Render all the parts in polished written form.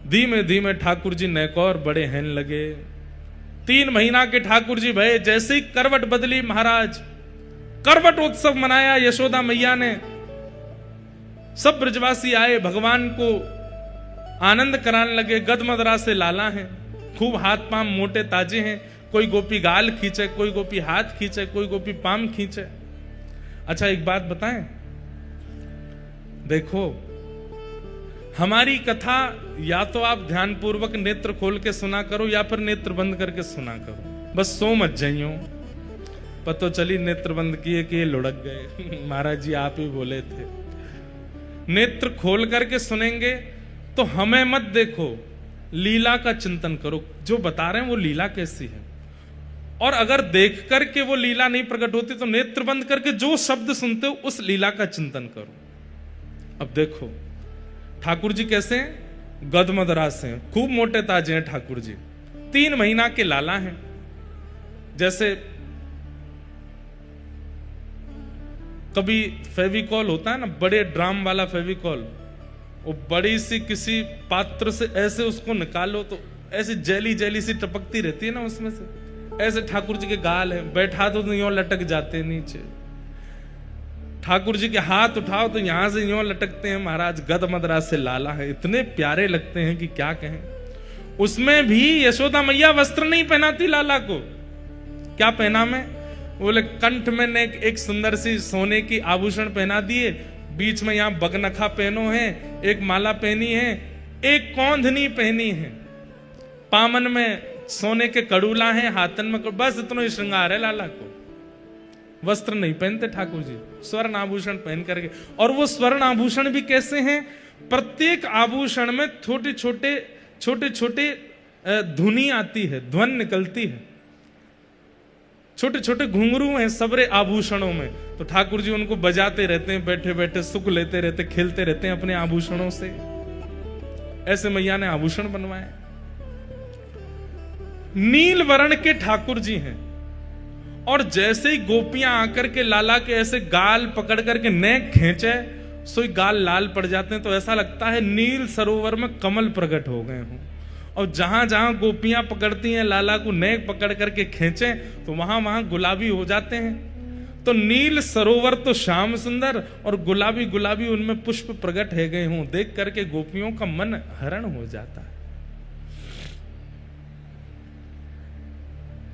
धीमे धीमे ठाकुर जी नैकौर बड़े हैन लगे। 3 महीना के ठाकुर जी भये, जैसे ही करवट बदली महाराज, करवट उत्सव मनाया यशोदा मैया ने। सब ब्रजवासी आए, भगवान को आनंद कराने लगे। गदमदरा से लाला हैं, खूब हाथ पांव मोटे ताजे हैं। कोई गोपी गाल खींचे, कोई गोपी हाथ खींचे, कोई गोपी पाम खींचे। अच्छा एक बात बताएं, देखो हमारी कथा या तो आप ध्यान पूर्वक नेत्र खोल के सुना करो या फिर नेत्र बंद करके सुना करो, बस सो मत जाइयो। पतो चली नेत्र बंद किए कि ये लुढ़क गए। महाराज जी आप ही बोले थे। नेत्र खोल करके सुनेंगे तो हमें मत देखो, लीला का चिंतन करो। जो बता रहे हैं वो लीला कैसी है, और अगर देख करके वो लीला नहीं प्रकट होती तो नेत्र बंद करके जो शब्द सुनते हो उस लीला का चिंतन करो। अब देखो ठाकुर जी कैसे हैं, गदमदरास हैं, खूब मोटे ताजे हैं ठाकुर जी। 3 महीना के लाला हैं। जैसे कभी फेविकॉल होता है ना, बड़े ड्राम वाला फेविकॉल, वो बड़ी सी किसी पात्र से ऐसे उसको निकालो तो ऐसी जेली जेली सी टपकती रहती है ना उसमें से। ऐसे ठाकुर जी के गाल है, बैठा दो तो यूं लटक जाते नीचे। ठाकुर जी के हाथ उठाओ तो यहां से यूं लटकते हैं। महाराज गदमदरा से लाला है, इतने प्यारे लगते हैं कि क्या कहें। उसमें भी यशोदा मैया वस्त्र नहीं पहनाती लाला को। क्या पहना में, बोले कंठ में ने एक सुंदर सी सोने की आभूषण पहना दिए, बीच में यहां बगनखा पहनो है, एक माला पहनी है, एक कौंधनी पहनी है, पामन में सोने के कड़ूला हैं, हाथन में बस इतना ही श्रृंगार है लाला को। वस्त्र नहीं पहनते ठाकुर जी, स्वर्ण आभूषण पहन करके। और वो स्वर्ण आभूषण भी कैसे हैं, प्रत्येक आभूषण में छोटे छोटे धुनी आती है, ध्वन निकलती है। छोटे छोटे घुंघरू हैं सबरे आभूषणों में, तो ठाकुर जी उनको बजाते रहते हैं, बैठे बैठे सुख लेते रहते, खेलते रहते हैं अपने आभूषणों से। ऐसे मैया ने आभूषण बनवाए। नील वर्ण के ठाकुर जी हैं, और जैसे ही गोपियां आकर के लाला के ऐसे गाल पकड़ करके नेक खींचे, सोई गाल लाल पड़ जाते हैं, तो ऐसा लगता है नील सरोवर में कमल प्रकट हो गए हों। और जहां जहां गोपियां पकड़ती हैं लाला को, नेक पकड़ करके खींचे तो वहां वहां गुलाबी हो जाते हैं। तो नील सरोवर तो श्याम सुंदर, और गुलाबी गुलाबी उनमें पुष्प प्रकट है गए हों, देख करके गोपियों का मन हरण हो जाता है।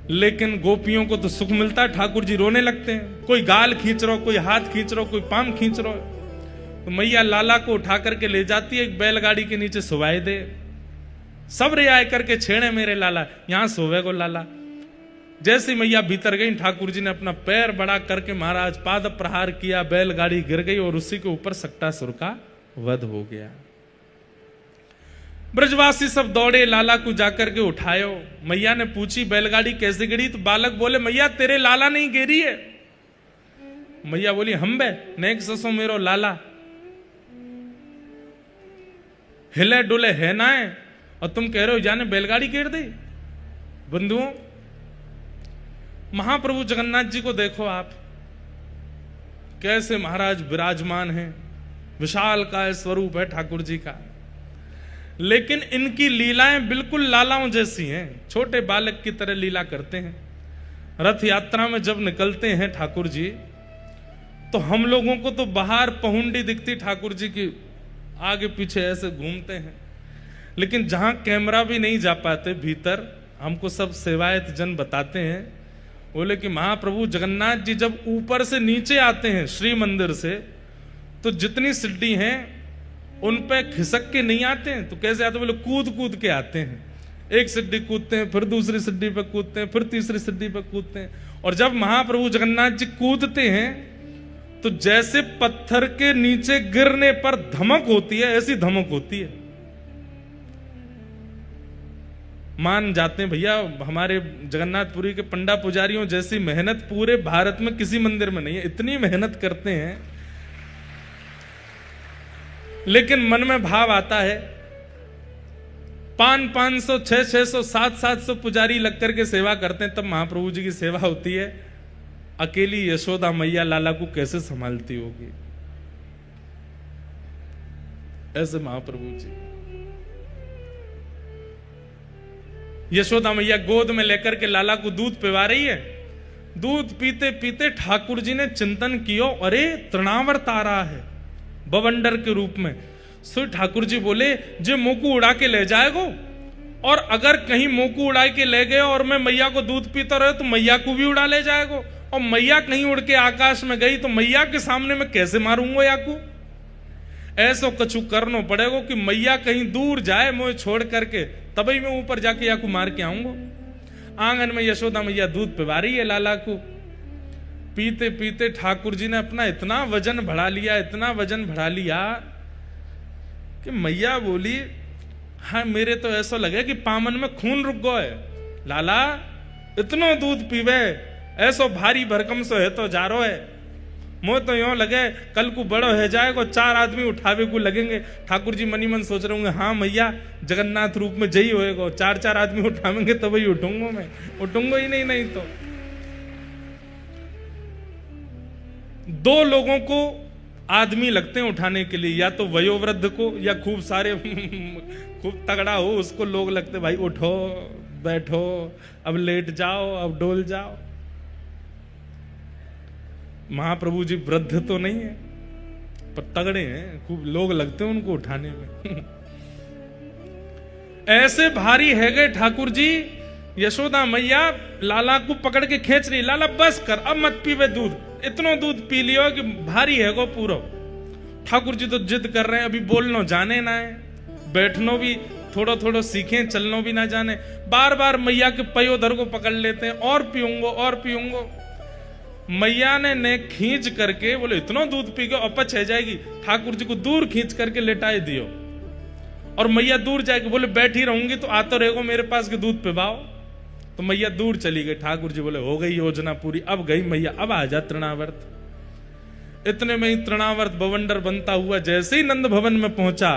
लेकिन गोपियों को तो सुख मिलता है, ठाकुर जी रोने लगते हैं। कोई गाल खींच रहा, कोई हाथ खींच रहा, कोई पाम खींच रहा। तो मैया लाला को उठा करके ले जाती है, एक बैलगाड़ी के नीचे सुवाए दे। सब रे आए करके छेड़े मेरे लाला, यहां सोवे को लाला। जैसे मैया भीतर गई, ठाकुर जी ने अपना पैर बड़ा करके महाराज पाद प्रहार किया, बैलगाड़ी गिर गई और उसी के ऊपर सक्टासुर का वध हो गया। ब्रजवासी सब दौड़े, लाला को जाकर के उठायो। मैया ने पूछी बैलगाड़ी कैसे गिरी, तो बालक बोले मैया तेरे लाला नहीं गिरी है। मैया बोली हम बे नेक ससो मेरो लाला हिले डुले है ना है, और तुम कह रहे हो जाने बैलगाड़ी गिर दी। बंधुओं, महाप्रभु जगन्नाथ जी को देखो आप, कैसे महाराज विराजमान हैं, विशाल का स्वरूप है ठाकुर जी का। लेकिन इनकी लीलाएं बिल्कुल लालाओं जैसी हैं, छोटे बालक की तरह लीला करते हैं। रथ यात्रा में जब निकलते हैं ठाकुर जी, तो हम लोगों को तो बाहर पहुंडी दिखती ठाकुर जी की, आगे पीछे ऐसे घूमते हैं। लेकिन जहां कैमरा भी नहीं जा पाते भीतर, हमको सब सेवायत जन बताते हैं, बोले कि महाप्रभु जगन्नाथ जी जब ऊपर से नीचे आते हैं श्री मंदिर से, तो जितनी सीढ़ी हैं उन पे खिसक के नहीं आते हैं। तो कैसे आते, बोले कूद कूद के आते हैं। एक सीढ़ी कूदते हैं, फिर दूसरी सीढ़ी पे कूदते हैं, फिर तीसरी सीढ़ी पे कूदते हैं। और जब महाप्रभु जगन्नाथ जी कूदते हैं तो जैसे पत्थर के नीचे गिरने पर धमक होती है, ऐसी धमक होती है। मान जाते हैं भैया, हमारे जगन्नाथपुरी के पंडा पुजारियों जैसी मेहनत पूरे भारत में किसी मंदिर में नहीं है। इतनी मेहनत करते हैं, लेकिन मन में भाव आता है 500, 600, 700 पुजारी लग करके सेवा करते हैं, तब महाप्रभु जी की सेवा होती है। अकेली यशोदा मैया लाला को कैसे संभालती होगी, ऐसे महाप्रभु जी। यशोदा मैया गोद में लेकर के लाला को दूध पिला रही है। दूध पीते पीते ठाकुर जी ने चिंतन किया, अरे तृणावर्त आ रहा है बवंडर के रूप में। सो ठाकुर जी बोले, जे मोकू उड़ा के ले जाएगो, और अगर कहीं मोकू उड़ा के ले गए और मैं मैया को दूध पीता रहे तो मैया को भी उड़ा ले जाएगो, और मैया कहीं उड़ के आकाश में गई तो मैया के सामने मैं कैसे मारूंगा याकू। ऐसो कछु करनो पड़ेगो कि मैया कहीं दूर जाए मुझे छोड़ करके, तभी मैं ऊपर जाके याकू मार के आऊंगा। आंगन में यशोदा मैया दूध पिला रही है लाला को। पीते पीते ठाकुर जी ने अपना इतना वजन बढ़ा लिया, इतना वजन बढ़ा लिया कि मैया बोली, हाँ मेरे तो ऐसा लगे कि पामन में खून रुक गो है। लाला इतना दूध पीवे, ऐसो भारी भरकम सो है तो जारो है। मोह तो यूं लगे कल को बड़ो है जाएगा, 4 आदमी उठावे को लगेंगे। ठाकुर जी मनी मन सोच रहे होंगे, हाँ मैया जगन्नाथ रूप में जई होएगा, 4 आदमी उठावेंगे तब ही उठूंगा, मैं उठूंगा ही नहीं तो। 2 लोगों को आदमी लगते हैं उठाने के लिए, या तो वयोवृद्ध को या खूब सारे खूब तगड़ा हो उसको लोग लगते, भाई उठो बैठो, अब लेट जाओ, अब डोल जाओ। महाप्रभु जी वृद्ध तो नहीं है पर तगड़े हैं, खूब लोग लगते हैं उनको उठाने में। ऐसे भारी है गए ठाकुर जी। यशोदा मैया लाला को पकड़ के खींच रही, लाला बस कर, अब मत पीवे दूध, इतना दूध पी लियो कि भारी है गो पूरा। ठाकुर जी तो जिद कर रहे हैं, अभी बोलनो जाने ना है, बैठनो भी थोड़ा थोड़ा सीखें, चलनो भी ना जाने। बार बार मैया के पयोधर को पकड़ लेते हैं, और पीऊंगो और पीऊंगो। मैया ने खींच करके बोले, इतना दूध पी गए अपच है जाएगी। ठाकुर जी को दूर खींच करके लेटाए दियो, और मैया दूर जाके बोले, बैठी रहूंगी तो आते रहेगो मेरे पास के दूध पिबाओ। तो मैया दूर चली गई। ठाकुर जी बोले, हो गई योजना पूरी, अब गई मैया, अब आ जा तृणावर्त। इतने में ही तृणावर्त बवंडर बनता हुआ जैसे ही नंद भवन में पहुंचा,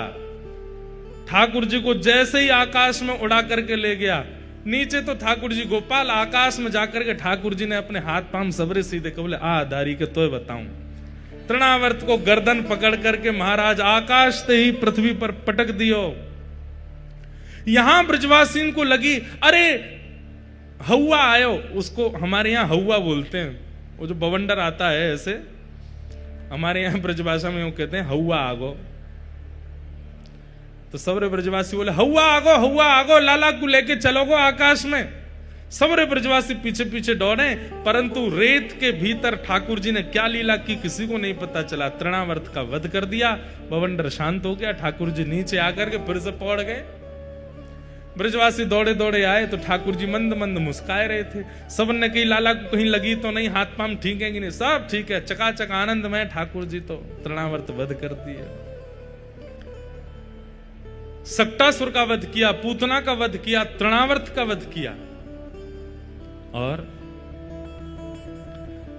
ठाकुर जी को जैसे ही आकाश में उड़ा करके ले गया। नीचे तो ठाकुर जी गोपाल, आकाश में जाकर के ठाकुर जी ने अपने हाथ पांव सबरे सीधे के बोले, आ दारी के तो बताऊं। तृणावर्त को गर्दन पकड़ करके महाराज आकाश से ही पृथ्वी पर पटक दियो। यहां ब्रजवासियों को लगी, अरे हौआ आयो, उसको हमारे यहां हौआ बोलते हैं, वो जो बवंडर आता है ऐसे, हमारे यहां ब्रजभाषा में वो कहते हैं हौआ आगो। तो सबरे ब्रजवासी बोले, हौआ आगो, लाला को लेके चलोगो आकाश में। सबरे ब्रजवासी पीछे पीछे दौड़े, परंतु रेत के भीतर ठाकुर जी ने क्या लीला की किसी को नहीं पता चला। तृणावर्त का वध कर दिया, बवंडर शांत हो गया। ठाकुर जी नीचे आकर के फिर से पौड़ गए। ब्रजवासी दौड़े दौड़े आए तो ठाकुर जी मंद मंद मुस्काए रहे थे। सबने कही लाला को कहीं लगी तो नहीं, हाथ पांव ठीक है कि नहीं, सब ठीक है, चकाचक आनंद में। ठाकुर जी तो तृणावर्त वध कर दिया। सक्टासुर का वध किया, पूतना का वध किया, तृणावर्त का वध किया। और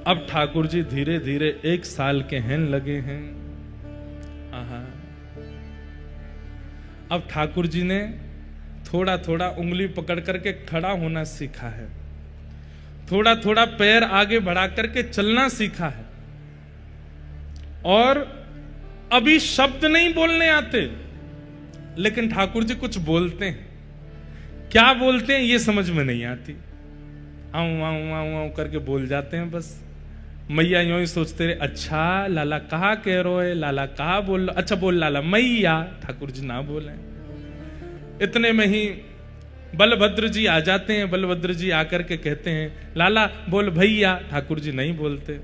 अब ठाकुर जी धीरे धीरे 1 साल के हैं लगे हैं। आहा, अब ठाकुर जी ने थोड़ा थोड़ा उंगली पकड़ करके खड़ा होना सीखा है, थोड़ा थोड़ा पैर आगे बढ़ा करके चलना सीखा है, और अभी शब्द नहीं बोलने आते, लेकिन ठाकुर जी कुछ बोलते हैं। क्या बोलते हैं ये समझ में नहीं आती, आऊं आऊं आऊं आऊं करके बोल जाते हैं बस। मैया यूं ही सोचते रहे, अच्छा लाला कहा कह रहे हो, लाला कहा बोल लो, अच्छा बोल लाला मैया। ठाकुर जी ना बोले। इतने में ही बलभद्र जी आ जाते हैं। बलभद्र जी आकर के कहते हैं, लाला बोल भैया। ठाकुर जी नहीं बोलते।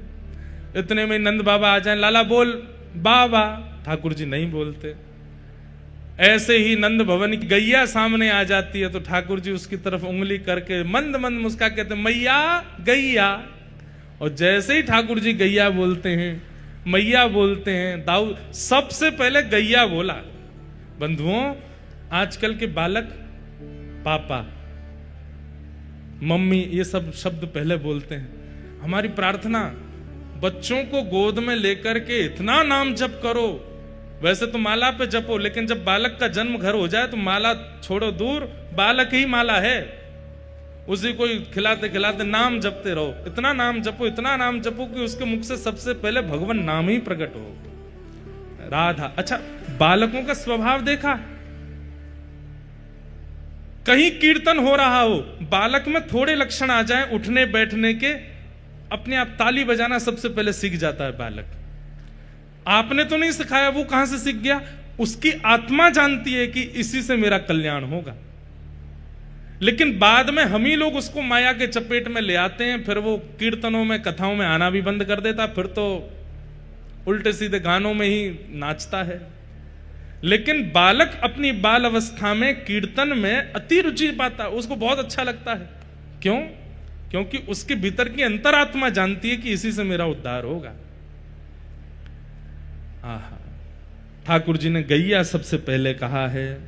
इतने में नंद बाबा आ जाए, लाला बोल बाबा। ठाकुर जी नहीं बोलते। ऐसे ही नंद भवन की गैया सामने आ जाती है तो ठाकुर जी उसकी तरफ उंगली करके मंद मंद मुस्का कहते, मैया गैया। और जैसे ही ठाकुर जी गैया बोलते हैं, मैया बोलते हैं, दाऊद सबसे पहले गैया बोला। बंधुओं, आजकल के बालक पापा मम्मी ये सब शब्द पहले बोलते हैं। हमारी प्रार्थना, बच्चों को गोद में लेकर के इतना नाम जप करो। वैसे तो माला पे जपो, लेकिन जब बालक का जन्म घर हो जाए तो माला छोड़ो दूर, बालक ही माला है। उसी को खिलाते खिलाते नाम जपते रहो। इतना नाम जपो, इतना नाम जपो कि उसके मुख से सबसे पहले भगवान नाम ही प्रकट हो। राधा। अच्छा, बालकों का स्वभाव देखा, कहीं कीर्तन हो रहा हो, बालक में थोड़े लक्षण आ जाएं उठने बैठने के, अपने आप ताली बजाना सबसे पहले सीख जाता है बालक। आपने तो नहीं सिखाया, वो कहां से सीख गया? उसकी आत्मा जानती है कि इसी से मेरा कल्याण होगा। लेकिन बाद में हम ही लोग उसको माया के चपेट में ले आते हैं, फिर वो कीर्तनों में कथाओं में आना भी बंद कर देता, फिर तो उल्टे सीधे गानों में ही नाचता है। लेकिन बालक अपनी बाल अवस्था में कीर्तन में अति रुचि पाता, उसको बहुत अच्छा लगता है। क्यों? क्योंकि उसके भीतर की अंतरात्मा जानती है कि इसी से मेरा उद्धार होगा। आहा, ठाकुर जी ने गैया सबसे पहले कहा है,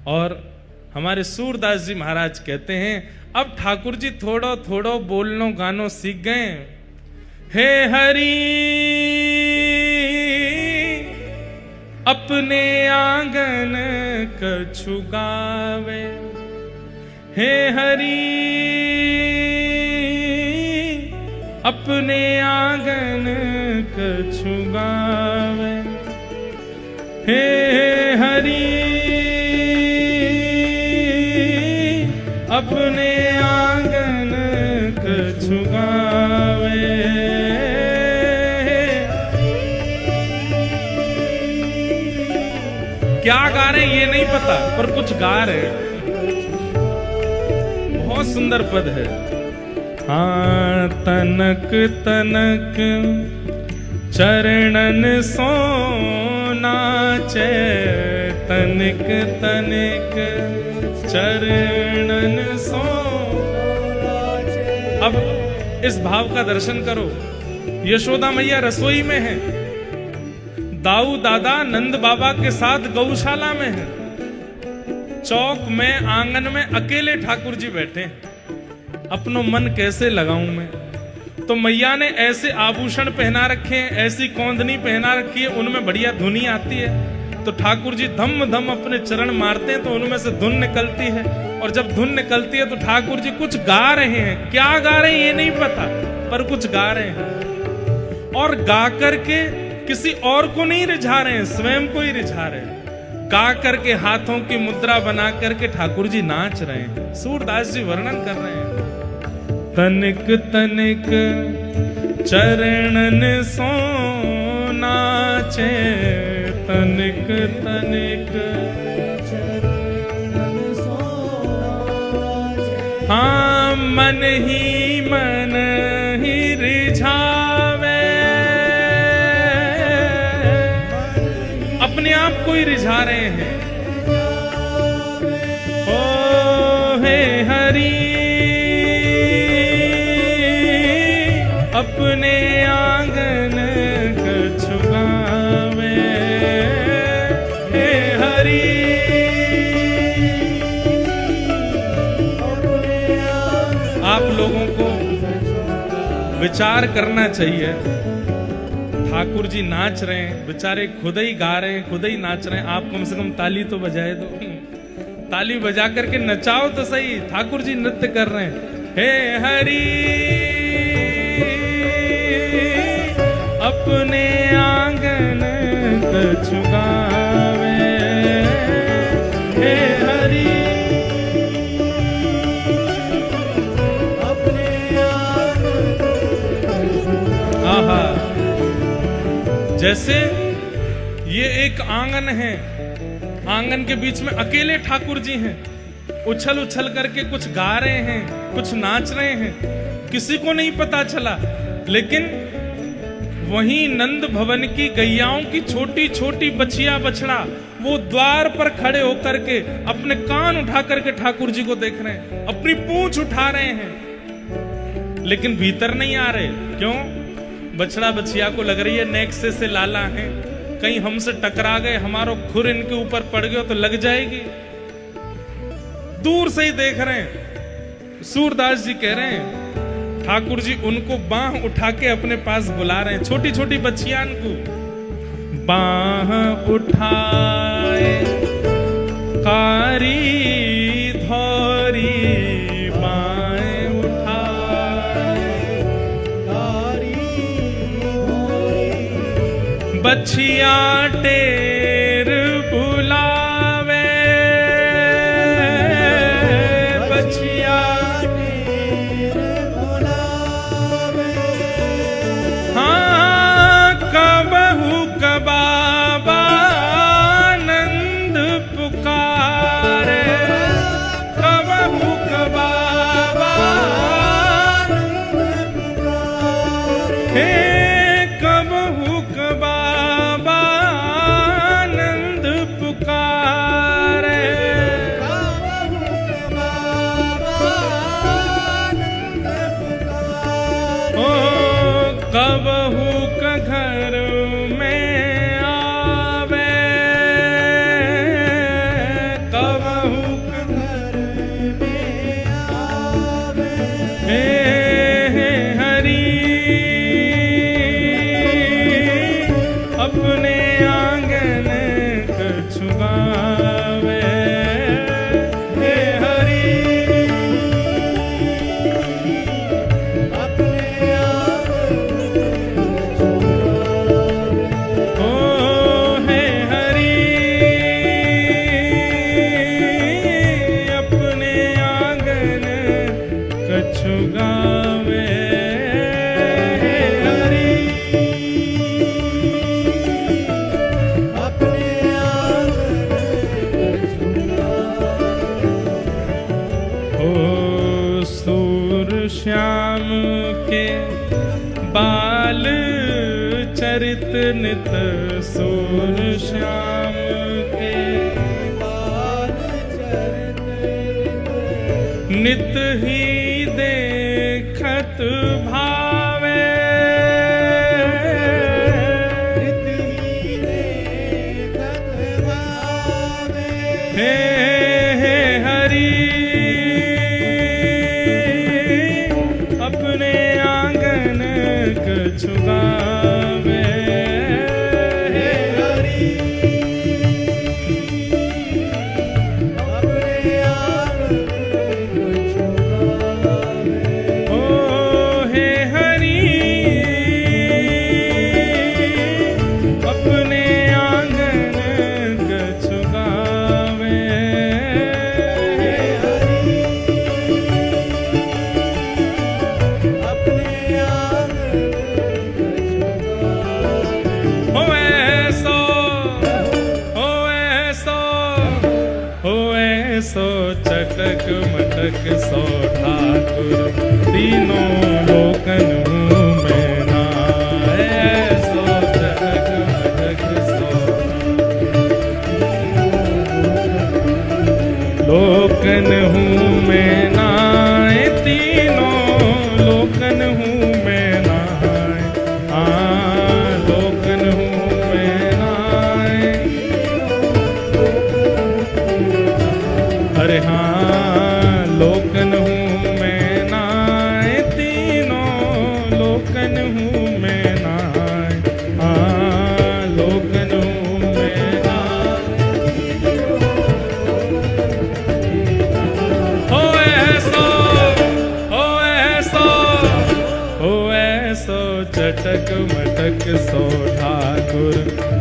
और हमारे सूरदास जी महाराज कहते हैं अब ठाकुर जी थोड़ो थोड़ो बोलनो गानो सीख गए। हे हरि अपने आंगन कछु गावे, हे हरि अपने आंगन कछु गावे, हे हरि अपने आंगन कछु गावे। क्या गा रहे हैं ये नहीं पता, पर कुछ गा रहे हैं। बहुत सुंदर पद है। हाँ, तनक तनक चरणन सो नाचे, तनिक तनिक चरणन सो। अब इस भाव का दर्शन करो। यशोदा मैया रसोई में है, दाऊ दादा नंद बाबा के साथ गौशाला में है, चौक में आंगन में अकेले ठाकुर जी बैठे हैं। अपनो मन कैसे लगाऊं मैं? तो मैया ने ऐसे आभूषण पहना रखे हैं, ऐसी कौंदनी पहना रखी है, उनमें बढ़िया धुनी आती है। तो ठाकुर जी धम धम अपने चरण मारते हैं तो उनमें से धुन निकलती है, और जब धुन निकलती है तो ठाकुर जी कुछ गा रहे हैं। क्या गा रहे हैं ये नहीं पता, पर कुछ गा रहे हैं। और गा करके किसी और को नहीं रिझा रहे हैं, स्वयं को ही रिझा रहे हैं। गा करके हाथों की मुद्रा बना करके ठाकुर जी नाच रहे हैं। सूरदास जी वर्णन कर रहे हैं। तनिक तनिक चरणन सो नाचे, तनिक तनिक हाँ मन ही रिझावे, अपने आप को ही रिझा रहे हैं। ओ हे हरि अपने आंगन कछु गावे, हे हरि आप लोगों को विचार करना चाहिए। ठाकुर जी नाच रहे हैं, बेचारे खुद ही गा रहे हैं, खुद ही नाच रहे हैं, आप कम से कम ताली तो बजाए दो। ताली बजा करके नचाओ तो सही। ठाकुर जी नृत्य कर रहे हैं। हे हरि अपने आंगन कछु गावे, हे हरि अपने आंगन। आहा, जैसे ये एक आंगन है, आंगन के बीच में अकेले ठाकुर जी हैं, उछल उछल करके कुछ गा रहे हैं, कुछ नाच रहे हैं, किसी को नहीं पता चला। लेकिन वहीं नंद भवन की गैयाओं की छोटी छोटी बछिया बछड़ा वो द्वार पर खड़े होकर के अपने कान उठा करके ठाकुर जी को देख रहे हैं, अपनी पूंछ उठा रहे हैं, लेकिन भीतर नहीं आ रहे। क्यों? बछड़ा बछिया को लग रही है नेक्से से लाला है, कहीं हमसे टकरा गए, हमारा खुर इनके ऊपर पड़ गया तो लग जाएगी। दूर से ही देख रहे हैं। सूरदास जी कह रहे हैं ठाकुर जी उनको बाह उठा के अपने पास बुला रहे हैं, छोटी छोटी बच्चियां को बाह उठाए, कारी धोरी बाएं उठाए, कारी धोरी बच्चिया टेर बुलावे, पुकारे, ओ कबहू का घर में आवे, कबहू का घर में आवे, हे हरि अपने आंगन कछुआवे, हे हरि अपने ओ हे हरि अपने आंगन कछुआवे, हे हरि श्याम के बाल चरित नित, सूर श्याम के बाल चरित नित ही देखत भावे, नित ही देखत भावे, हे हरि अपने आंगन कछुआवे, हे हरि अपने आंगन कछुआवे, ओ हे हरि अपने आंगन कछुआवे, सो चटक मटक सो ठाकुर तीनों लोकन हूँ मैं नाय, सो चटक मटक सो लोकन हूँ मैं नाय, तीनों लोकन हूँ मैं नाय, लोकन हूँ मैं नाय, अरे हाँ लोकन हूँ मैं नाय, तीनों लोकन हूँ मैं नाय, लोकन हूँ मैं नाय, हो ऐसो चटक मटक सो ठाकुर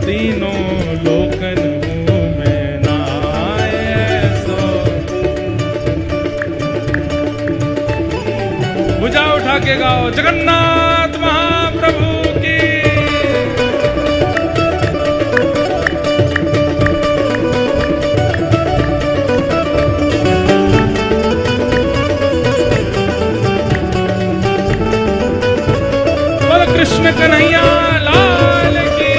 तीनों लोकन हूँ मैं नाय, भुजा उठा के गाओ जगन्नाथ महाप्रभु की। बोल कृष्ण कन्हैया लाल की।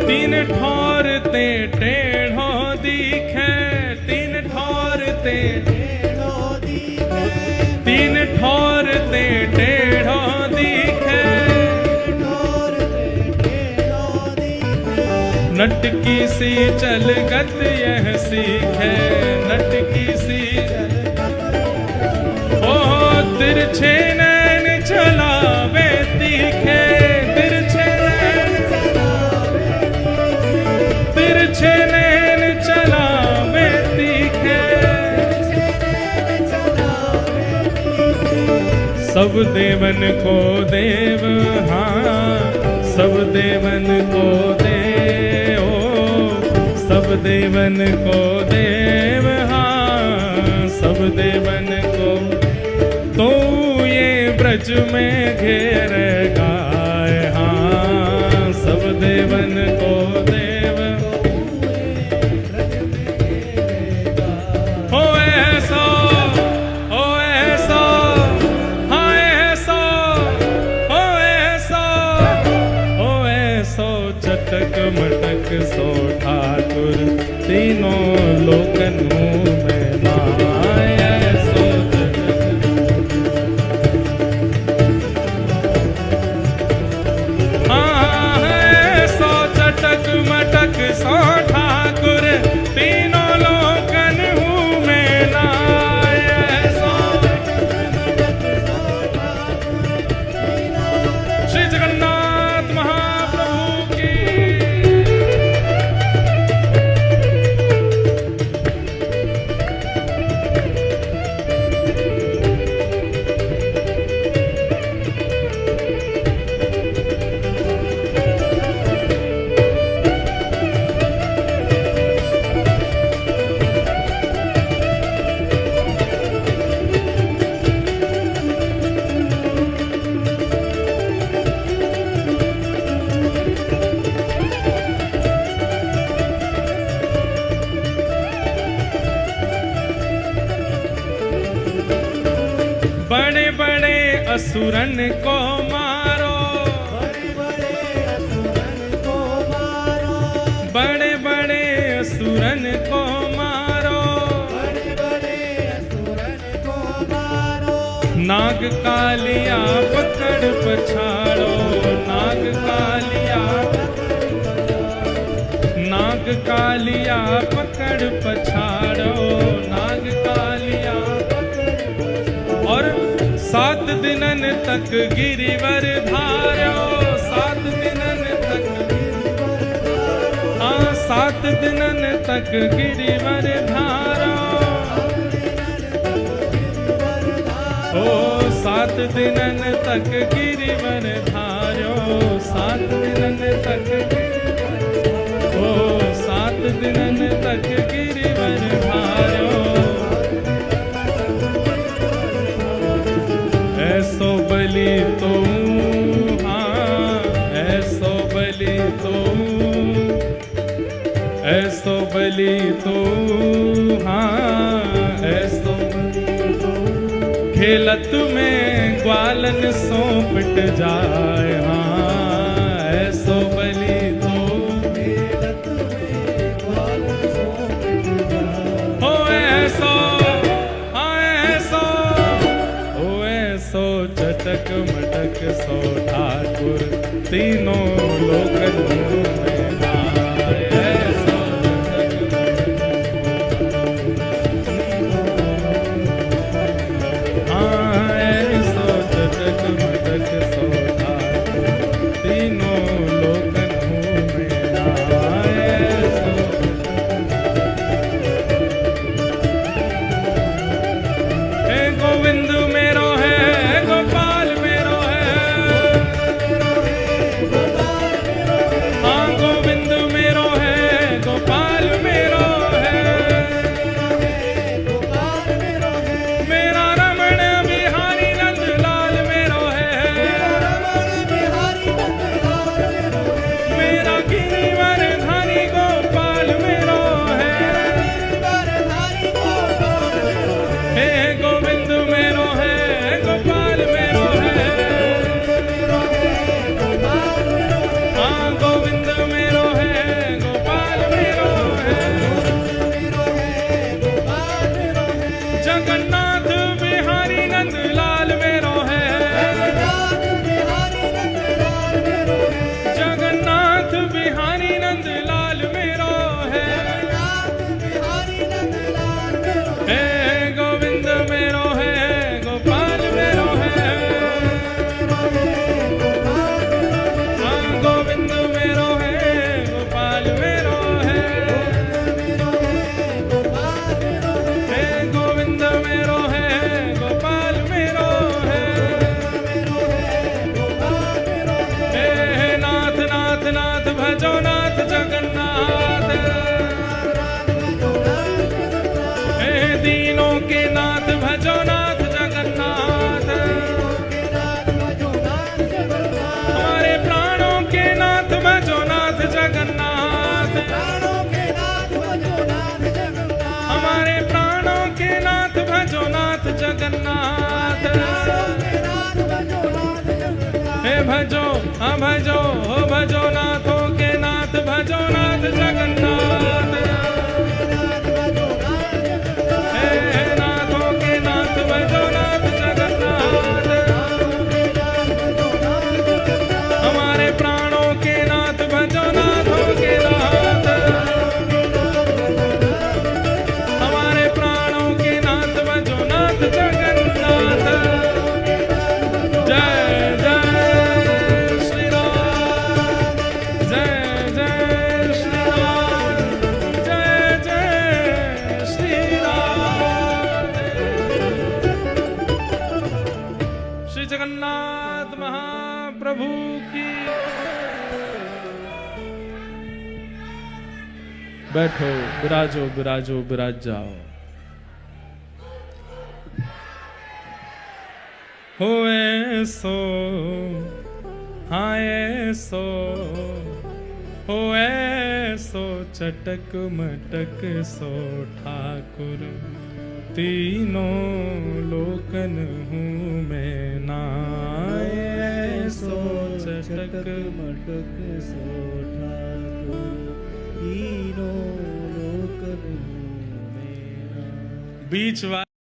तीन ठौर ते टेढ़ो दिखे, तीन ठौर ते तीन ठौर ते टेढ़ो दिखे, नटकी सी चलगत यह सीखे, नटकी सी ओ तिरछे नैन चलावे तीखे, तिरछे नैन चलावे तीखे, सब देवन को देव, हाँ सब देवन को देव, सब देवन को देव, हाँ सब देवन को तो ये ब्रज में घेरेगा। चटक मटक सो ठाकुर तीनों लोकन में माया सो सो चटक मटक सो ठाकुर तीनों लोकन हूँ मैं नाय सो श्री जगन्नाथ महाप्रभु की बड़े बड़े असुरन को मारो, बड़े बड़े असुरन को मारो, बड़े बड़े असुरन को मारो, बड़े बड़े असुरन को मारो। नाग कालिया पकड़ पछाड़ो, नाग कालिया, नाग कालिया पकड़ पछाड़ो, नाग कालिया। और 7 दिनन तक गिरिवर धारो, 7 दिनन तक, हाँ 7 दिनन तक गिरिवर धारो, ओ 7 दिनन तक गिरिवर धारो, 7 दिनन तक, ओ 7 दिनन तक गिरिवर धारो। ऐसो बलि तो, हाँ ऐसो बलि तो, ऐसो बलि तो, हाँ ऐसो बलि तो, खेलत में ग्वालन सौंपट जाए, हाँ ऐसो बलि तो, खेलत में ग्वालन सौंपट जाए। हो ऐसो, हाँ ऐसो, हो ऐसो चटक मटक सो ठाकुर तीनों लोकन में नाय, ऐसो हाँ ऐसो चटक मटक सो ठाकुर तीनों लोकन में नाय, ऐसो। हे गोविंद मेरो है, गोपाल मेरो है, हाँ गोविंद मेरो है, गोपाल मेरो है, मेरा रमण बिहारी नंद लाल मेरो है, मेरा गिरिवर धारी गोपाल मेरो है, हे गोविंद मेरो है, गोपाल मेरो है, हाँ गोविंद मेरो है, गोपाल मेरो है, जगन्नाथ बिहारी नंद लाल मेरो है, जगन्नाथ बिहारी नंद लाल मेरो है, हे गोविंद मेरो है, गोपाल मेरो है, हाँ गोविंद मेरो है, गोपाल मेरो है, हे गोविंद मेरो है, गोपाल मेरो है, हे नाथ नाथ नाथ भजो नाथ जगन्नाथ, हे दीनों के नाथ भजो नाथ जगन्नाथ, हमारे प्राणों के नाथ भजो नाथ जगन्नाथ, हमारे प्राणों के नाथ भजो नाथ जगन्नाथ, हे भजो, हाँ भजो, हो भजो नाथों के नाथ बैठो विराजो विराजो विराज जाओ। हो ऐसो हाँ ऐसो हो ऐसो चटक मटक सो ठाकुर तीनों लोकन हूँ मैं ना। ऐसो चटक मटक सो ठाकुर तीनों लोकन हूँ मेरा। बीच वाले